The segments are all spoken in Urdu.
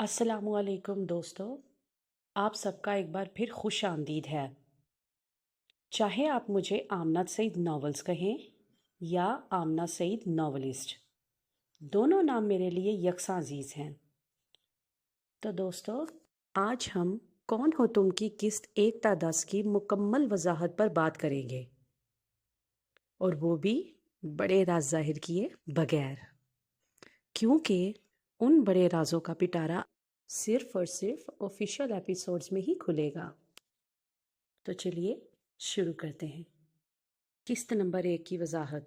السلام علیکم دوستو، آپ سب کا ایک بار پھر خوش آمدید ہے۔ چاہے آپ مجھے آمنہ سعید ناولز کہیں یا آمنہ سعید ناولسٹ، دونوں نام میرے لیے یکساں عزیز ہیں۔ تو دوستو، آج ہم کون ہو تم کی قسط 1 تا 10 کی مکمل وضاحت پر بات کریں گے، اور وہ بھی بڑے راز ظاہر کیے بغیر، کیونکہ ان بڑے رازوں کا پٹارا صرف اور صرف آفیشیل ایپیسوڈز میں ہی کھلے گا۔ تو چلیے شروع کرتے ہیں۔ قسط نمبر 1 کی وضاحت۔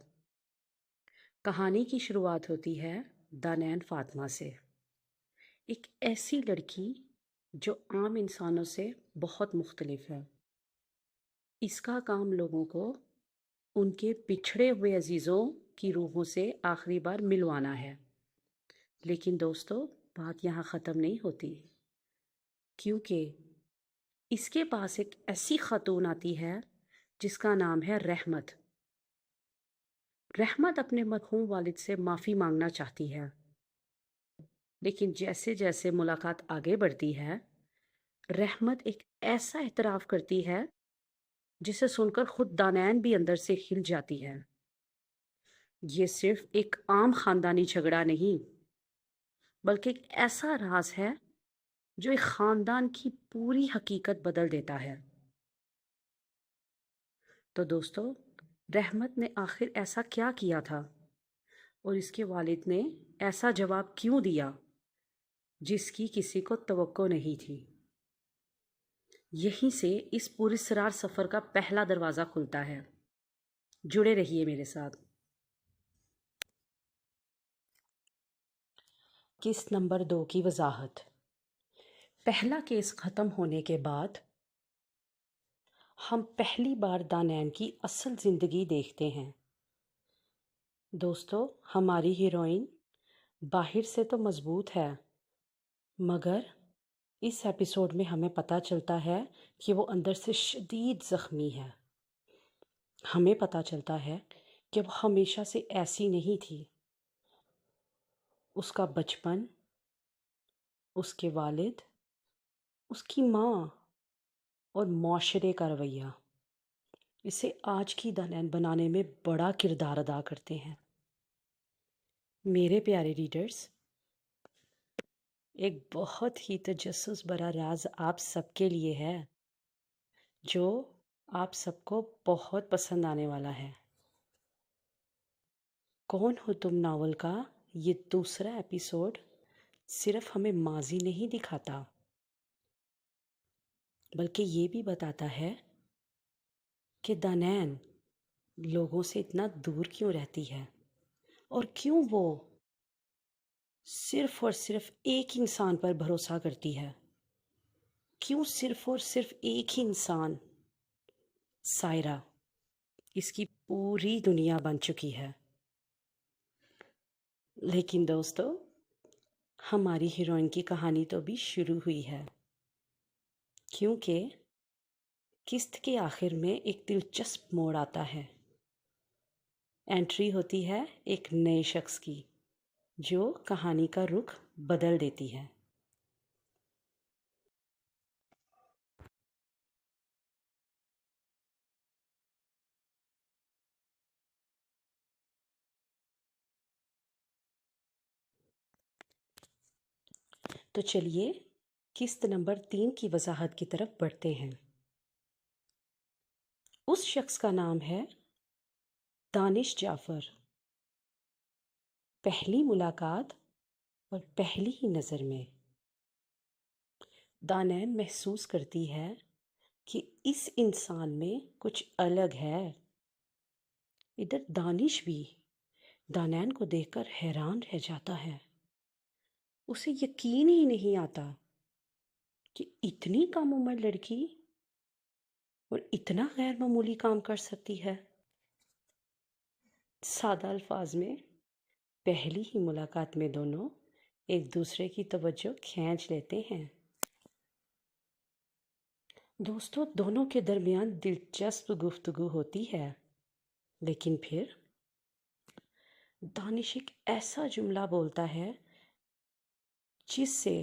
کہانی کی شروعات ہوتی ہے دانین فاطمہ سے، ایک ایسی لڑکی جو عام انسانوں سے بہت مختلف ہے۔ اس کا کام لوگوں کو ان کے بچھڑے ہوئے عزیزوں کی روحوں سے آخری بار ملوانا ہے۔ لیکن دوستو، بات یہاں ختم نہیں ہوتی، کیونکہ اس کے پاس ایک ایسی خاتون آتی ہے جس کا نام ہے رحمت۔ رحمت اپنے مرحوم والد سے معافی مانگنا چاہتی ہے، لیکن جیسے جیسے ملاقات آگے بڑھتی ہے، رحمت ایک ایسا اعتراف کرتی ہے جسے سن کر خود دانین بھی اندر سے ہل جاتی ہے۔ یہ صرف ایک عام خاندانی جھگڑا نہیں، بلکہ ایک ایسا راز ہے جو ایک خاندان کی پوری حقیقت بدل دیتا ہے۔ تو دوستو، رحمت نے آخر ایسا کیا کیا تھا، اور اس کے والد نے ایسا جواب کیوں دیا جس کی کسی کو توقع نہیں تھی؟ یہیں سے اس پراسرار سفر کا پہلا دروازہ کھلتا ہے۔ جڑے رہیے میرے ساتھ۔ قسط نمبر 2 کی وضاحت۔ پہلا کیس ختم ہونے کے بعد ہم پہلی بار دانین کی اصل زندگی دیکھتے ہیں۔ دوستو، ہماری ہیروئن باہر سے تو مضبوط ہے، مگر اس ایپیسوڈ میں ہمیں پتہ چلتا ہے کہ وہ اندر سے شدید زخمی ہے۔ ہمیں پتہ چلتا ہے کہ وہ ہمیشہ سے ایسی نہیں تھی۔ اس کا بچپن، اس کے والد، اس کی ماں اور معاشرے کا رویہ اسے آج کی دانین بنانے میں بڑا کردار ادا کرتے ہیں۔ میرے پیارے ریڈرز، ایک بہت ہی تجسس بھرا راز آپ سب کے لیے ہے جو آپ سب کو بہت پسند آنے والا ہے۔ کون ہو تم ناول کا یہ دوسرا ایپیسوڈ صرف ہمیں ماضی نہیں دکھاتا، بلکہ یہ بھی بتاتا ہے کہ دانین لوگوں سے اتنا دور کیوں رہتی ہے، اور کیوں وہ صرف اور صرف ایک انسان پر بھروسہ کرتی ہے۔ کیوں صرف اور صرف ایک ہی انسان، سائرہ، اس کی پوری دنیا بن چکی ہے۔ لیکن دوستو، ہماری ہیروئن کی کہانی تو بھی شروع ہوئی ہے، کیونکہ قسط کے آخر میں ایک دلچسپ موڑ آتا ہے۔ انٹری ہوتی ہے ایک نئے شخص کی جو کہانی کا رخ بدل دیتی ہے۔ تو چلیے قسط نمبر 3 کی وضاحت کی طرف بڑھتے ہیں۔ اس شخص کا نام ہے دانش جعفر۔ پہلی ملاقات اور پہلی ہی نظر میں دانین محسوس کرتی ہے کہ اس انسان میں کچھ الگ ہے۔ ادھر دانش بھی دانین کو دیکھ کر حیران رہ جاتا ہے۔ اسے یقین ہی نہیں آتا کہ اتنی کم عمر لڑکی اور اتنا غیر معمولی کام کر سکتی ہے۔ سادہ الفاظ میں پہلی ہی ملاقات میں دونوں ایک دوسرے کی توجہ کھینچ لیتے ہیں۔ دوستوں، دونوں کے درمیان دلچسپ گفتگو ہوتی ہے، لیکن پھر دانش ایک ایسا جملہ بولتا ہے جس سے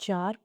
4,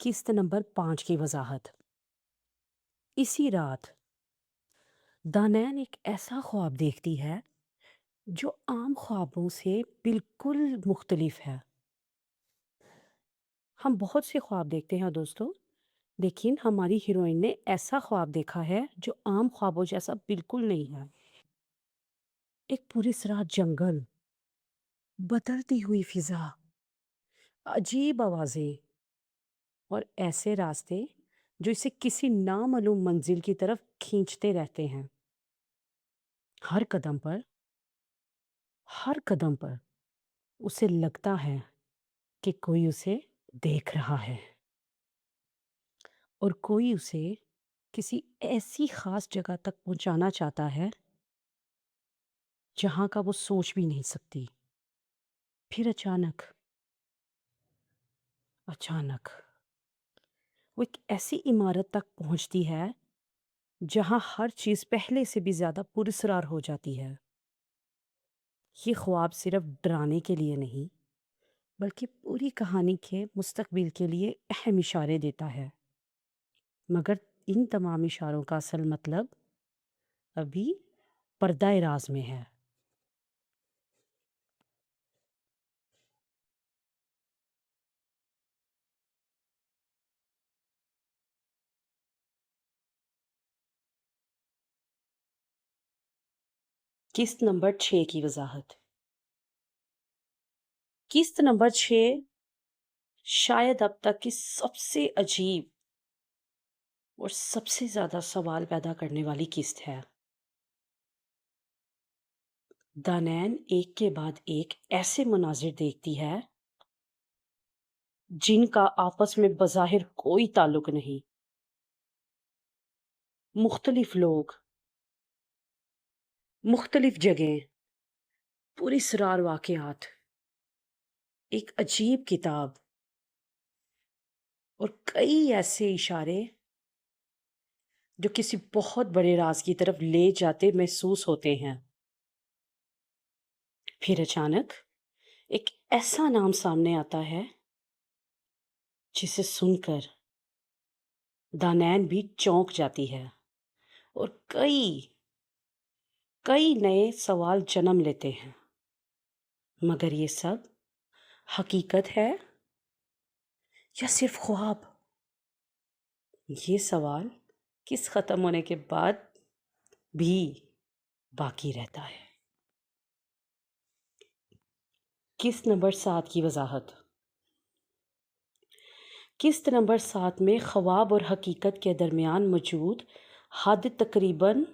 قسط نمبر 5 کی وضاحت۔ اسی رات دانین ایک ایسا خواب دیکھتی ہے جو عام خوابوں سے بالکل مختلف ہے۔ ہم بہت سے خواب دیکھتے ہیں دوستو، لیکن ہماری ہیروئن نے ایسا خواب دیکھا ہے جو عام خوابوں جیسا بالکل نہیں ہے۔ ایک پورس رات جنگل، بدلتی ہوئی فضا، عجیب آوازیں اور ایسے راستے جو اسے کسی نامعلوم منزل کی طرف کھینچتے رہتے ہیں۔ ہر قدم پر اسے لگتا ہے کہ کوئی اسے دیکھ رہا ہے اور کوئی اسے کسی ایسی خاص جگہ تک پہنچانا چاہتا ہے جہاں کا وہ سوچ بھی نہیں سکتی۔ پھر اچانک وہ ایک ایسی عمارت تک پہنچتی ہے جہاں ہر چیز پہلے سے بھی زیادہ پراسرار ہو جاتی ہے۔ یہ خواب صرف ڈرانے کے لیے نہیں بلکہ پوری کہانی کے مستقبل کے لیے اہم اشارے دیتا ہے، مگر ان تمام اشاروں کا اصل مطلب ابھی پردہ راز میں ہے۔ قسط نمبر 6 کی وضاحت۔ قسط نمبر 6 شاید اب تک کی سب سے عجیب اور سب سے زیادہ سوال پیدا کرنے والی قسط ہے۔ دانین ایک کے بعد ایک ایسے مناظر دیکھتی ہے جن کا آپس میں بظاہر کوئی تعلق نہیں۔ مختلف لوگ، مختلف جگہیں، پراسرار واقعات، ایک عجیب کتاب اور کئی ایسے اشارے جو کسی بہت بڑے راز کی طرف لے جاتے محسوس ہوتے ہیں۔ پھر اچانک ایک ایسا نام سامنے آتا ہے جسے سن کر دانین بھی چونک جاتی ہے اور کئی نئے سوال جنم لیتے ہیں۔ مگر یہ سب حقیقت ہے یا صرف خواب؟ یہ سوال کس ختم ہونے کے بعد بھی باقی رہتا ہے۔ قسط نمبر 7 کی وضاحت۔ قسط نمبر 7 میں خواب اور حقیقت کے درمیان موجود حد تقریباً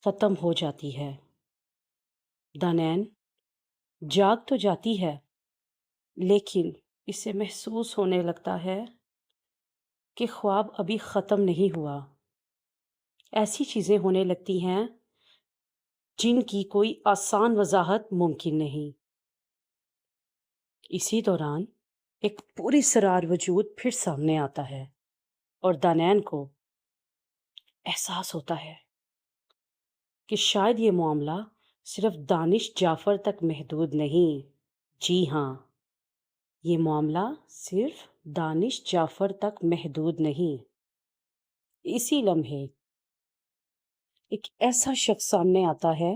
ختم ہو جاتی ہے۔ دانین جاگ تو جاتی ہے لیکن اسے محسوس ہونے لگتا ہے کہ خواب ابھی ختم نہیں ہوا۔ ایسی چیزیں ہونے لگتی ہیں جن کی کوئی آسان وضاحت ممکن نہیں۔ اسی دوران ایک پراسرار وجود پھر سامنے آتا ہے اور دانین کو احساس ہوتا ہے کہ شاید یہ معاملہ صرف دانش جعفر تک محدود نہیں۔ جی ہاں، یہ معاملہ صرف دانش جعفر تک محدود نہیں۔ اسی لمحے ایک ایسا شخص سامنے آتا ہے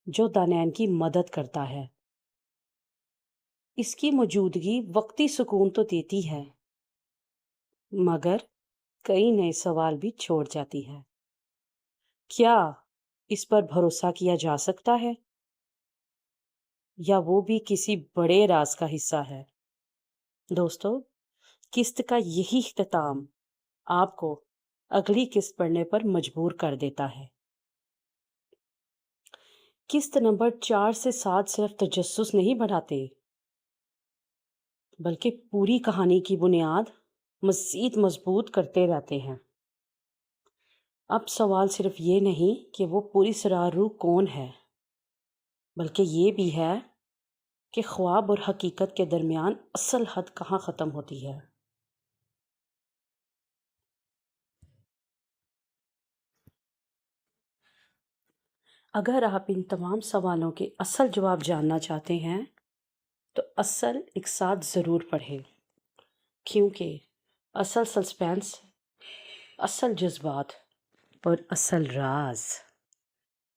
جو دانین کی مدد کرتا ہے۔ اس کی موجودگی وقتی سکون تو دیتی ہے مگر کئی نئے سوال بھی چھوڑ جاتی ہے۔ کیا اس پر بھروسہ کیا جا سکتا ہے یا وہ بھی کسی بڑے راز کا حصہ ہے؟ دوستو، قسط کا یہی اختتام آپ کو اگلی قسط پڑھنے پر مجبور کر دیتا ہے۔ قسط نمبر 4 سے 7 صرف تجسس نہیں بڑھاتے بلکہ پوری کہانی کی بنیاد مزید مضبوط کرتے رہتے ہیں۔ اب سوال صرف یہ نہیں کہ وہ پراسرار روح کون ہے بلکہ یہ بھی ہے کہ خواب اور حقیقت کے درمیان اصل حد کہاں ختم ہوتی ہے۔ اگر آپ ان تمام سوالوں کے اصل جواب جاننا چاہتے ہیں تو اصل ایک ساتھ ضرور پڑھیں، کیونکہ اصل سسپینس، اصل جذبات اور اصل راز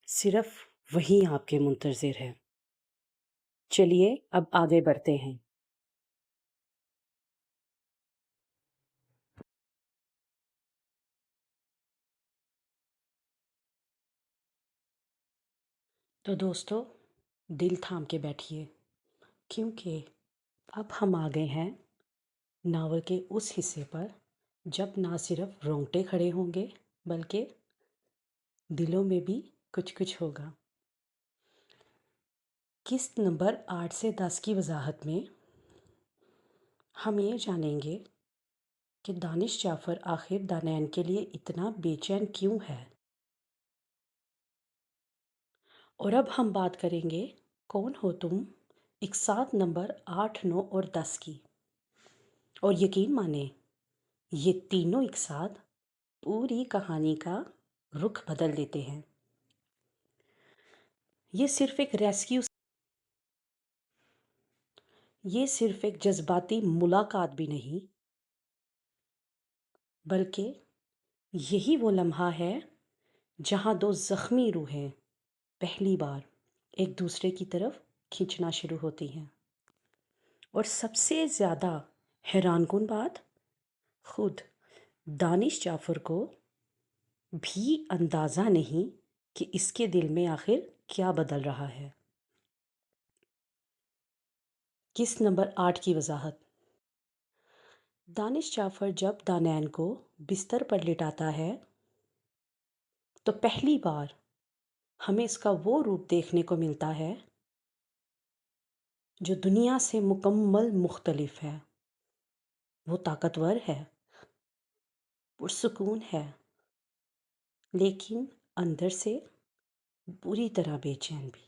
صرف وہی آپ کے منتظر ہے۔ چلیے اب آگے بڑھتے ہیں۔ تو دوستو دل تھام کے بیٹھیے، کیونکہ اب ہم آ گئے ہیں ناول کے اس حصے پر جب نہ صرف رونگٹے کھڑے ہوں گے بلکہ دلوں میں بھی کچھ کچھ ہوگا۔ قسط نمبر 8 سے 10 کی وضاحت میں ہم یہ جانیں گے کہ دانش جعفر آخر دانین کے لیے اتنا بے چین کیوں ہے، اور اب ہم بات کریں گے کون ہو تم اقساط نمبر 8، 9 اور 10 کی۔ اور یقین مانیں یہ تینوں اقساط پوری کہانی کا رخ بدل دیتے ہیں۔ یہ صرف ایک جذباتی ملاقات بھی نہیں، بلکہ یہی وہ لمحہ ہے جہاں دو زخمی روحیں پہلی بار ایک دوسرے کی طرف کھینچنا شروع ہوتی ہیں۔ اور سب سے زیادہ حیران کن بات، خود دانش جعفر کو بھی اندازہ نہیں کہ اس کے دل میں آخر کیا بدل رہا ہے۔ قسط نمبر 8 کی وضاحت۔ دانش جعفر جب دانین کو بستر پر لٹاتا ہے تو پہلی بار ہمیں اس کا وہ روپ دیکھنے کو ملتا ہے جو دنیا سے مکمل مختلف ہے۔ وہ طاقتور ہے، پرسکون ہے، لیکن اندر سے بری طرح بے چین بھی۔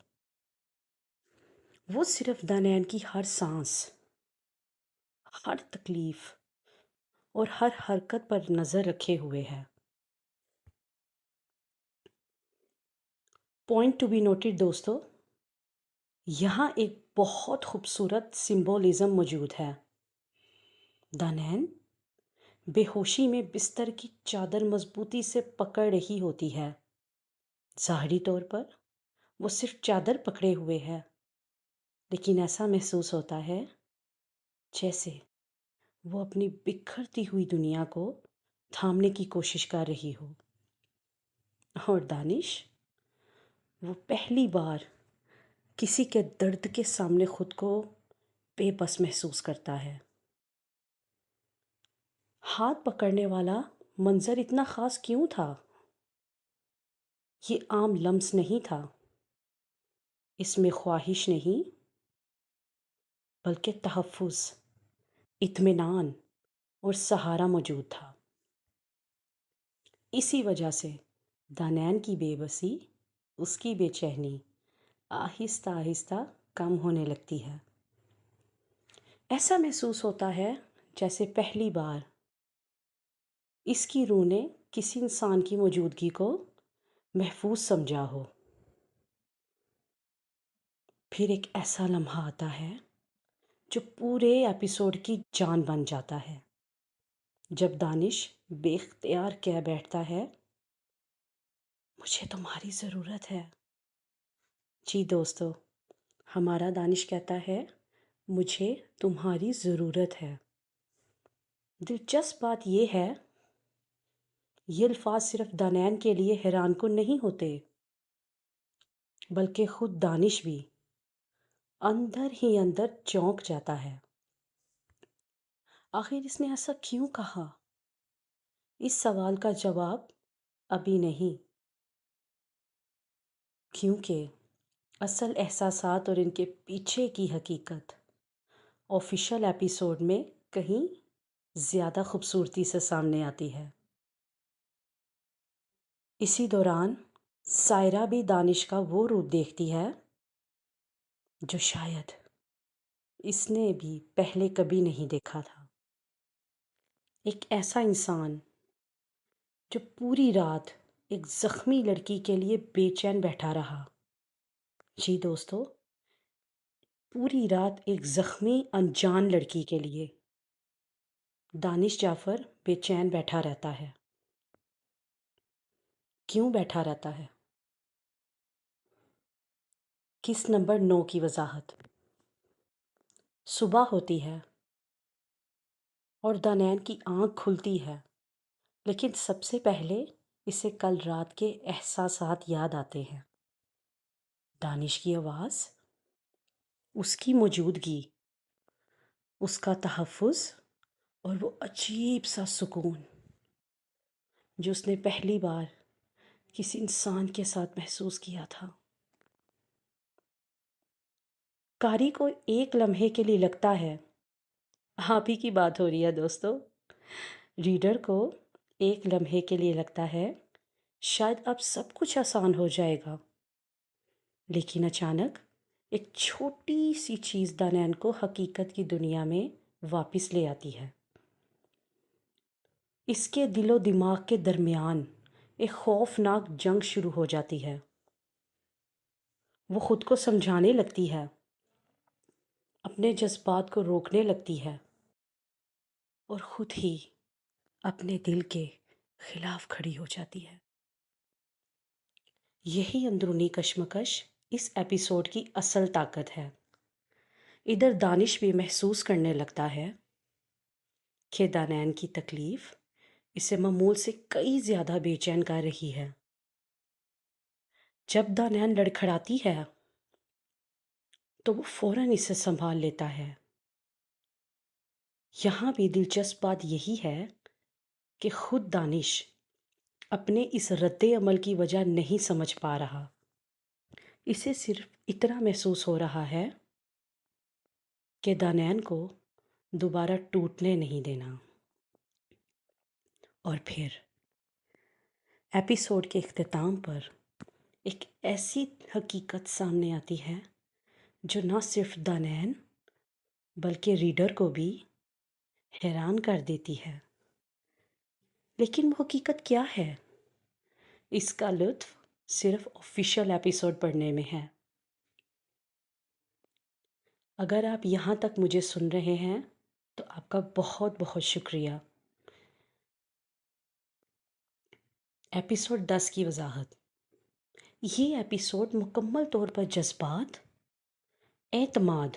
وہ صرف دانین کی ہر سانس، ہر تکلیف اور ہر حرکت پر نظر رکھے ہوئے ہے۔ پوائنٹ ٹو بی نوٹڈ دوستو، یہاں ایک بہت خوبصورت سمبولزم موجود ہے۔ دانین بے ہوشی میں بستر کی چادر مضبوطی سے پکڑ رہی ہوتی ہے۔ ظاہری طور پر وہ صرف چادر پکڑے ہوئے ہے، لیکن ایسا محسوس ہوتا ہے جیسے وہ اپنی بکھرتی ہوئی دنیا کو تھامنے کی کوشش کر رہی ہو۔ اور دانش، وہ پہلی بار کسی کے درد کے سامنے خود کو بے بس محسوس کرتا ہے۔ ہاتھ پکڑنے والا منظر اتنا خاص کیوں تھا؟ یہ عام لمس نہیں تھا، اس میں خواہش نہیں بلکہ تحفظ، اطمینان اور سہارا موجود تھا۔ اسی وجہ سے دانین کی بے بسی، اس کی بے چینی آہستہ آہستہ کم ہونے لگتی ہے۔ ایسا محسوس ہوتا ہے جیسے پہلی بار اس کی روح نے کسی انسان کی موجودگی کو محفوظ سمجھا ہو۔ پھر ایک ایسا لمحہ آتا ہے جو پورے ایپیسوڈ کی جان بن جاتا ہے، جب دانش بے اختیار کہہ بیٹھتا ہے، مجھے تمہاری ضرورت ہے۔ جی دوستو، ہمارا دانش کہتا ہے مجھے تمہاری ضرورت ہے۔ دلچسپ بات یہ ہے، یہ الفاظ صرف دانین کے لیے حیران کن نہیں ہوتے، بلکہ خود دانش بھی اندر ہی اندر چونک جاتا ہے۔ آخر اس نے ایسا کیوں کہا؟ اس سوال کا جواب ابھی نہیں، کیونکہ اصل احساسات اور ان کے پیچھے کی حقیقت آفیشل ایپیسوڈ میں کہیں زیادہ خوبصورتی سے سامنے آتی ہے۔ اسی دوران سائرہ بھی دانش کا وہ روپ دیکھتی ہے جو شاید اس نے بھی پہلے کبھی نہیں دیکھا تھا۔ ایک ایسا انسان جو پوری رات ایک زخمی لڑکی کے لیے بے چین بیٹھا رہا۔ جی دوستو، پوری رات ایک زخمی انجان لڑکی کے لیے، دانش جعفر بے چین بیٹھا رہتا ہے۔ کیوں بیٹھا رہتا ہے؟ کس نمبر 9 کی وضاحت۔ صبح ہوتی ہے اور دانین کی آنکھ کھلتی ہے، لیکن سب سے پہلے اسے کل رات کے احساسات یاد آتے ہیں۔ دانش کی آواز، اس کی موجودگی، اس کا تحفظ اور وہ عجیب سا سکون جو اس نے پہلی بار کسی انسان کے ساتھ محسوس کیا تھا۔ قاری کو ایک لمحے کے لیے لگتا ہے، آپ ہی کی بات ہو رہی ہے دوستو، ریڈر کو ایک لمحے کے لیے لگتا ہے شاید اب سب کچھ آسان ہو جائے گا، لیکن اچانک ایک چھوٹی سی چیز دانین کو حقیقت کی دنیا میں واپس لے آتی ہے۔ اس کے دل و دماغ کے درمیان ایک خوفناک جنگ شروع ہو جاتی ہے۔ وہ خود کو سمجھانے لگتی ہے، اپنے جذبات کو روکنے لگتی ہے اور خود ہی اپنے دل کے خلاف کھڑی ہو جاتی ہے۔ یہی اندرونی کشمکش اس ایپیسوڈ کی اصل طاقت ہے۔ ادھر دانش بھی محسوس کرنے لگتا ہے کہ دانین کی تکلیف اسے معمول سے کئی زیادہ بے چین کر رہی ہے۔ جب دانین لڑکھڑاتی ہے تو وہ فوراً اسے سنبھال لیتا ہے۔ یہاں بھی دلچسپ بات یہی ہے کہ خود دانش اپنے اس رد عمل کی وجہ نہیں سمجھ پا رہا۔ اسے صرف اتنا محسوس ہو رہا ہے کہ دانین کو دوبارہ ٹوٹنے نہیں دینا۔ اور پھر ایپیسوڈ کے اختتام پر ایک ایسی حقیقت سامنے آتی ہے جو نہ صرف دانین بلکہ ریڈر کو بھی حیران کر دیتی ہے۔ لیکن وہ حقیقت کیا ہے؟ اس کا لطف صرف آفیشیل ایپیسوڈ پڑھنے میں ہے۔ اگر آپ یہاں تک مجھے سن رہے ہیں تو آپ کا بہت بہت شکریہ۔ ایپیسوڈ 10 کی وضاحت۔ یہ ایپیسوڈ مکمل طور پر جذبات، اعتماد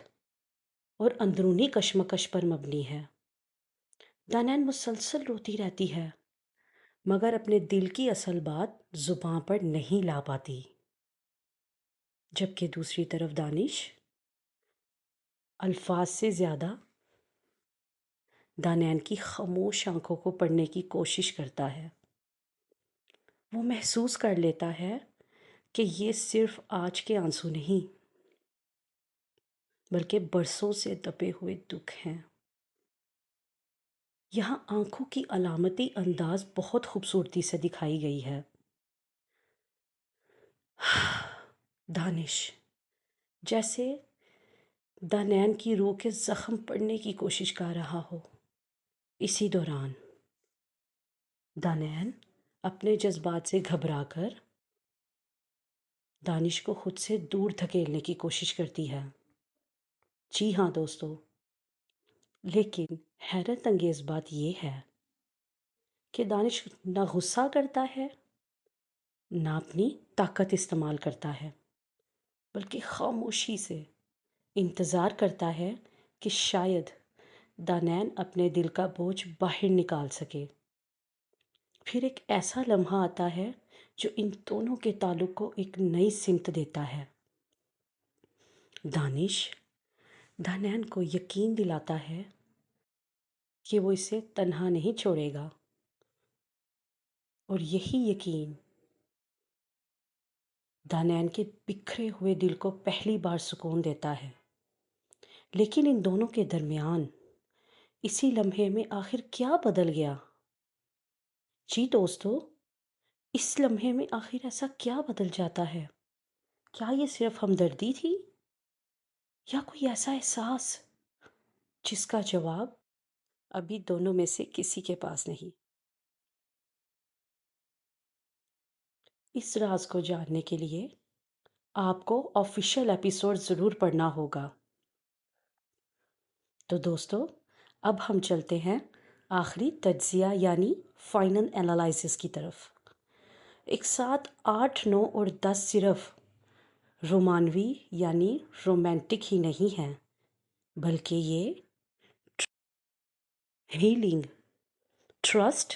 اور اندرونی کشمکش پر مبنی ہے۔ دانین مسلسل روتی رہتی ہے مگر اپنے دل کی اصل بات زباں پر نہیں لا پاتی، جبکہ دوسری طرف دانش الفاظ سے زیادہ دانین کی خاموش آنکھوں کو پڑھنے کی کوشش کرتا ہے۔ وہ محسوس کر لیتا ہے کہ یہ صرف آج کے آنسو نہیں بلکہ برسوں سے دبے ہوئے دکھ ہیں۔ یہاں آنکھوں کی علامتی انداز بہت خوبصورتی سے دکھائی گئی ہے۔ دانش جیسے دانین کی روح کے زخم پڑھنے کی کوشش کر رہا ہو۔ اسی دوران دانین اپنے جذبات سے گھبرا کر دانش کو خود سے دور دھکیلنے کی کوشش کرتی ہے۔ جی ہاں دوستو، لیکن حیرت انگیز بات یہ ہے کہ دانش نہ غصہ کرتا ہے نہ اپنی طاقت استعمال کرتا ہے، بلکہ خاموشی سے انتظار کرتا ہے کہ شاید دانین اپنے دل کا بوجھ باہر نکال سکے۔ پھر ایک ایسا لمحہ آتا ہے جو ان دونوں کے تعلق کو ایک نئی سمت دیتا ہے۔ دانش دانین کو یقین دلاتا ہے کہ وہ اسے تنہا نہیں چھوڑے گا، اور یہی یقین دانین کے بکھرے ہوئے دل کو پہلی بار سکون دیتا ہے۔ لیکن ان دونوں کے درمیان اسی لمحے میں آخر کیا بدل گیا؟ جی دوستو، اس لمحے میں آخر ایسا کیا بدل جاتا ہے؟ کیا یہ صرف ہمدردی تھی یا کوئی ایسا احساس جس کا جواب ابھی دونوں میں سے کسی کے پاس نہیں؟ اس راز کو جاننے کے لیے آپ کو آفیشیل ایپیسوڈ ضرور پڑھنا ہوگا۔ تو دوستو، اب ہم چلتے ہیں آخری تجزیہ یعنی فائنل انالائسس کی طرف۔ ایک ساتھ 8، 9 اور 10 صرف رومانوی یعنی رومانٹک ہی نہیں ہیں، بلکہ یہ ہیلنگ، ٹرسٹ،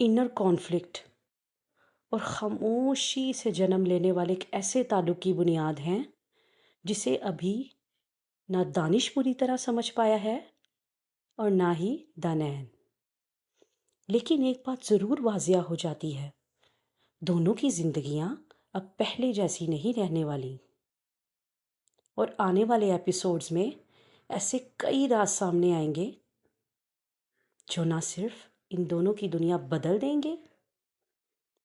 انر کانفلکٹ اور خاموشی سے جنم لینے والے ایک ایسے تعلق کی بنیاد ہیں جسے ابھی نہ دانش پوری طرح سمجھ پایا ہے اور نہ ہی دانین۔ لیکن ایک بات ضرور واضح ہو جاتی ہے، دونوں کی زندگیاں اب پہلے جیسی نہیں رہنے والی، اور آنے والے ایپیسوڈز میں ایسے کئی راز سامنے آئیں گے جو نہ صرف ان دونوں کی دنیا بدل دیں گے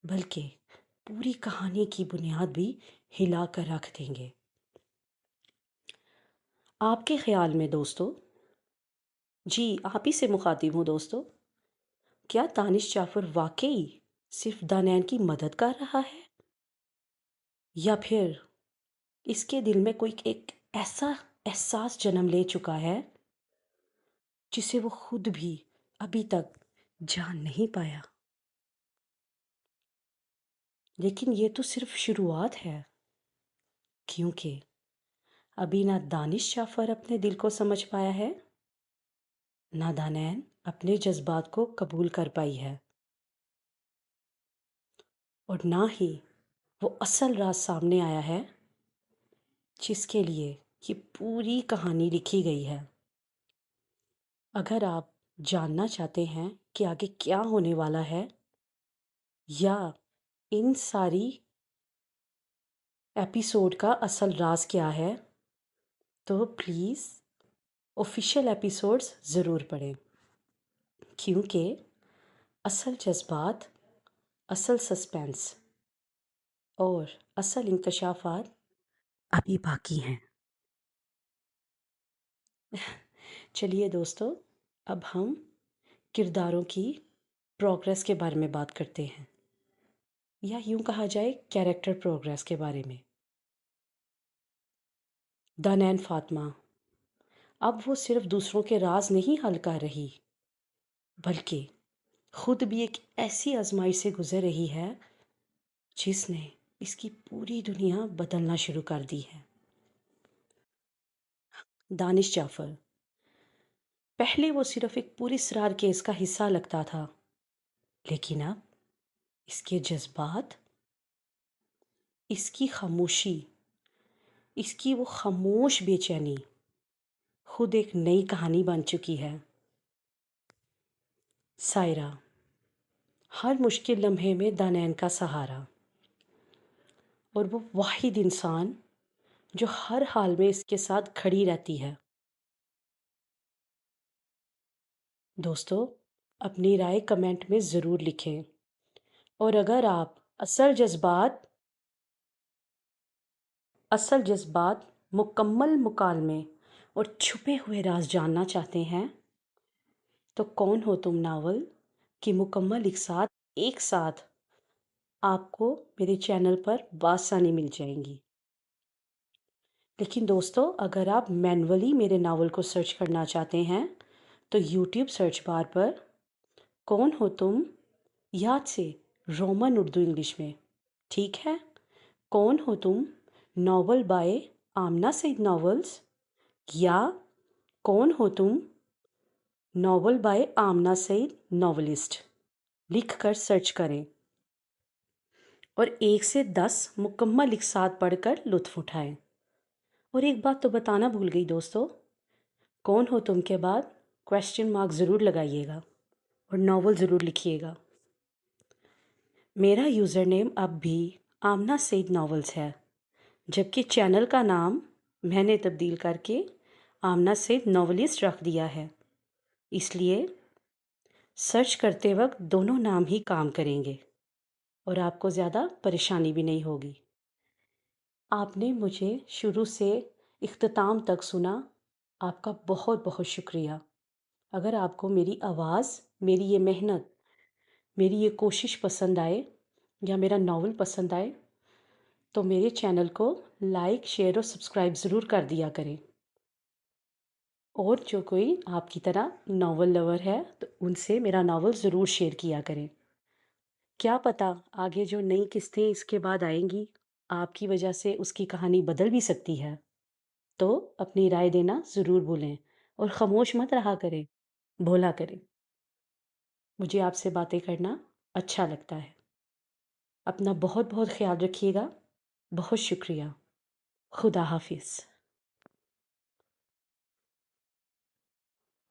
بلکہ پوری کہانی کی بنیاد بھی ہلا کر رکھ دیں گے۔ آپ کے خیال میں دوستو، جی آپ ہی سے مخاطب ہوں دوستو، کیا دانش جعفر واقعی صرف دانین کی مدد کر رہا ہے، یا پھر اس کے دل میں کوئی ایک ایسا احساس جنم لے چکا ہے جسے وہ خود بھی ابھی تک جان نہیں پایا؟ لیکن یہ تو صرف شروعات ہے، کیونکہ ابھی نہ دانش جعفر اپنے دل کو سمجھ پایا ہے، نہ دانین اپنے جذبات کو قبول کر پائی ہے، اور نہ ہی وہ اصل راز سامنے آیا ہے جس کے لیے یہ پوری کہانی لکھی گئی ہے۔ اگر آپ جاننا چاہتے ہیں کہ آگے کیا ہونے والا ہے یا ان ساری ایپیسوڈ کا اصل راز کیا ہے، تو پلیز آفیشیل ایپیسوڈز ضرور پڑھیں، کیونکہ اصل جذبات، اصل سسپینس اور اصل انکشافات ابھی باقی ہیں۔ چلیے دوستو، اب ہم کرداروں کی پروگریس کے بارے میں بات کرتے ہیں، یا یوں کہا جائے کیریکٹر پروگریس کے بارے میں۔ دانین فاطمہ اب وہ صرف دوسروں کے راز نہیں حل کر رہی، بلکہ خود بھی ایک ایسی آزمائش سے گزر رہی ہے جس نے اس کی پوری دنیا بدلنا شروع کر دی ہے۔ دانش جعفر پہلے وہ صرف ایک پوری اسرار کیس کا حصہ لگتا تھا، لیکن اب اس کے جذبات، اس کی خاموشی، اس کی وہ خاموش بے چینی خود ایک نئی کہانی بن چکی ہے۔ سائرہ ہر مشکل لمحے میں دانین کا سہارا، اور وہ واحد انسان جو ہر حال میں اس کے ساتھ کھڑی رہتی ہے۔ دوستو، اپنی رائے کمنٹ میں ضرور لکھیں، اور اگر آپ اصل جذبات، مکمل مکالمے اور چھپے ہوئے راز جاننا چاہتے ہیں تو کون ہو تم ناول کی مکمل ایک ساتھ آپ کو میرے چینل پر بآسانی مل جائیں گی۔ لیکن دوستو، اگر آپ مینولی میرے ناول کو سرچ کرنا چاہتے ہیں تو یوٹیوب سرچ بار پر کون ہو تم، یاد سے رومن اردو انگلش میں، ٹھیک ہے، کون ہو تم ناول بائے آمنہ سعید ناولز، یا کون ہو تم ناول بائے آمنہ سعید ناولسٹ لکھ کر سرچ کریں، اور 1 سے 10 مکمل ایک ساتھ پڑھ کر لطف اٹھائیں۔ اور ایک بات تو بتانا بھول گئی دوستو، کون ہو تم کے بعد کویسچن مارک ضرور لگائیے گا اور ناول ضرور لکھیے گا۔ میرا یوزر نیم اب بھی آمنہ سعید ناولز ہے، جبکہ چینل کا نام میں نے تبدیل کر کے آمنہ سعید ناولسٹ رکھ دیا ہے، اس لیے سرچ کرتے وقت دونوں نام ہی کام کریں گے اور آپ کو زیادہ پریشانی بھی نہیں ہوگی۔ آپ نے مجھے شروع سے اختتام تک سنا، آپ کا بہت بہت شکریہ۔ اگر آپ کو میری آواز، میری یہ محنت، میری یہ کوشش پسند آئے یا میرا ناول پسند آئے تو میرے چینل کو لائک، شیئر اور سبسکرائب ضرور کر دیا کریں۔ اور جو کوئی آپ کی طرح ناول لور ہے تو ان سے میرا ناول ضرور شیئر کیا کریں۔ کیا پتہ آگے جو نئی قسطیں اس کے بعد آئیں گی آپ کی وجہ سے اس کی کہانی بدل بھی سکتی ہے۔ تو اپنی رائے دینا ضرور بھولیں اور خاموش مت رہا کریں، بولا کریں۔ مجھے آپ سے باتیں کرنا اچھا لگتا ہے۔ اپنا بہت بہت خیال رکھیے گا۔ بہت شکریہ۔ خدا حافظ۔